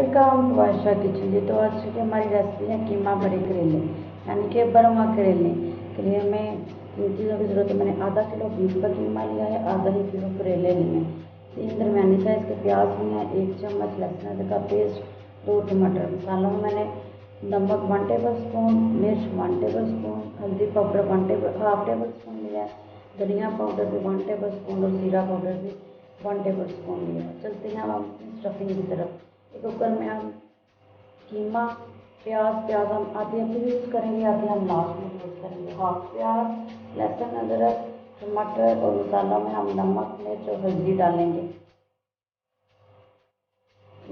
Welcome to Ayesha kitchen. जी तो आज की हमारी रेसिपी है कीमा बड़े करेले, यानी कि बरमा करेले। करेले में किन चीज़ों की ज़रूरत है। मैंने आधा किलो बीफ का कीमा लिया है, आधा ही किलो करेले लिए हैं, 3 दरमियानी साइज़ के प्याज लिए हैं, 1 चम्मच लहसुन अदरक का पेस्ट, 2 टमाटर। मसालों में मैंने नमक 1 टेबल स्पून, मिर्च 1 टेबल स्पून, हल्दी पाउडर हाफ टेबल स्पून लिया है, धनिया पाउडर भी 1 टेबल स्पून और जीरा पाउडर भी 1 टेबल स्पून लिया। चलते हैं हम स्टफिंग की तरफ। एक कुकर में हम कीमा प्याज हम आधी यूज़ करेंगे, आधी हम लास्ट में यूज़ करेंगे। हाफ प्याज, लहसुन अदरक, टमाटर और मसाला में हम नमक मिर्च और हल्दी डालेंगे।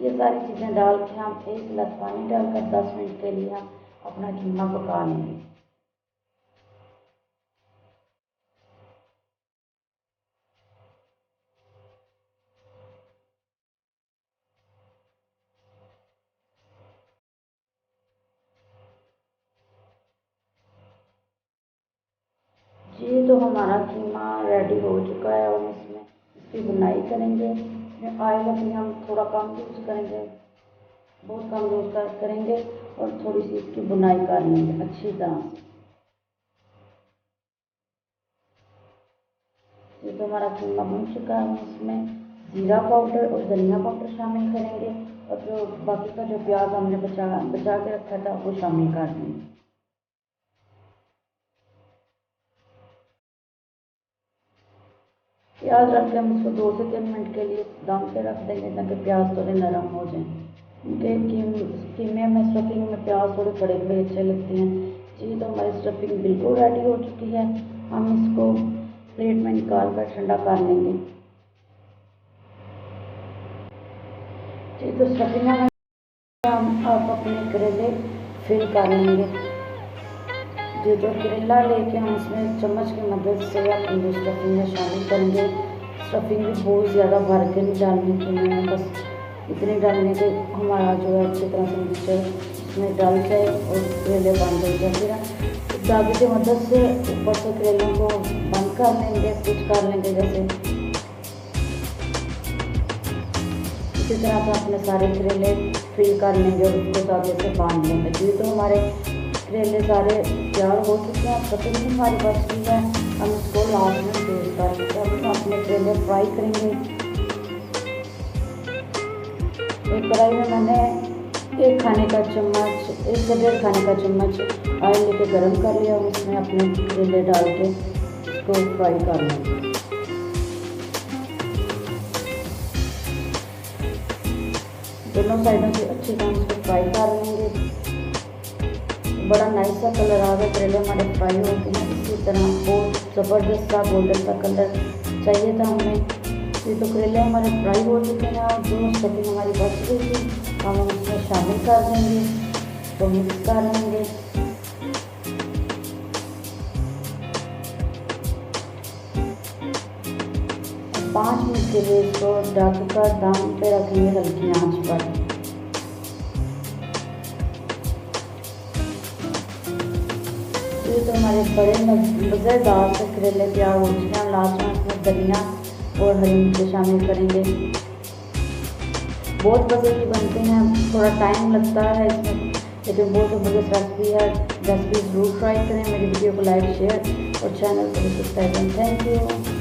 ये सारी चीज़ें डाल के हम 1 गिलास पानी डालकर 10 मिनट के लिए हम अपना कीमा पका लेंगे। जी तो हमारा कीमा रेडी हो चुका है और इसमें इसकी बुनाई करेंगे। इसमें ऑयल अपनी हम थोड़ा कम यूज़ करेंगे, बहुत कम यूज़ करेंगे और थोड़ी सी इसकी बुनाई कर लेंगे अच्छी तरह से। ये तो हमारा कीमा बन चुका है। हम इसमें जीरा पाउडर और धनिया पाउडर शामिल करेंगे और जो बाकी का जो प्याज हमने बचा के रखा था वो शामिल कर देंगे। प्याज रख के हम इसको 2 से 3 मिनट के लिए दम पे रख देंगे ताकि प्याज थोड़े नरम हो जाएं। क्योंकि कीमे में स्टफिंग में प्याज थोड़े बड़े बड़े अच्छे लगते हैं। जी तो हमारी स्टफिंग बिल्कुल रेडी हो चुकी है। हम इसको प्लेट में निकाल कर ठंडा कर लेंगे। जी तो स्टफिंग में हम अब अपने करेले फिल कर लेंगे। जो करेला लेके हम इसमें चम्मच की मदद से अपनी स्टफिंग में शामिल करेंगे। स्टफिंग भी बहुत ज़्यादा भर के नहीं डालने की, मैंने बस इतनी डालने के हमारा जो है अच्छी तरह से मिक्सचर इसमें डाल जाए और करेले बन जाएगा। फिर धागे की मदद से ऊपर से करेलों को बंद कर लेंगे, स्टिच कर लेंगे जैसे। इसी तरह से अपने सारे करेले फिल कर लेंगे और उसको धागे से बांध लेंगे। जी तो हमारे करेले सारे तैयार हो चुके हैं। स्टफिंग भी हमारी बच गई है। हम इसको लास्ट में यूज़ करेंगे। अब हम अपने करेले फ्राई करेंगे। एक कढ़ाई में मैंने 1 खाने का चम्मच 1 से 1.5 खाने का चम्मच ऑयल लेके गरम कर लिया और उसमें अपने करेले डाल के इसको फ्राई कर लेंगे। दोनों साइडों से अच्छी तरह इसको फ्राई कर लेंगे। बड़ा नाइस सा कलर आ गया, करेले हमारे फ्राई हो गए हैं। इसी तरह बहुत ज़बरदस्त सा गोल्डन सा कलर चाहिए था हमें। ये तो करेले हमारे फ्राई हो चुके हैं और जो स्टफिंग हमारी बच गई थी हम उसमें शामिल कर देंगे, तो मिक्स कर लेंगे। और 5 मिनट के लिए इसको ढककर दम पे रखेंगे हल्की आंच पर। तो हमारे बड़े मज़ेदार से करेले तैयार हो चुके हैं। लास्ट में इसमें धनिया और हरी मिर्च शामिल करेंगे। बहुत मज़े की बनते हैं, थोड़ा टाइम लगता है इसमें, लेकिन बहुत ज़बरदस्त रेसिपी है। रेसिपी ज़रूर ट्राई करें। मेरी वीडियो को लाइक शेयर और चैनल को सब्सक्राइब करें। Thank you.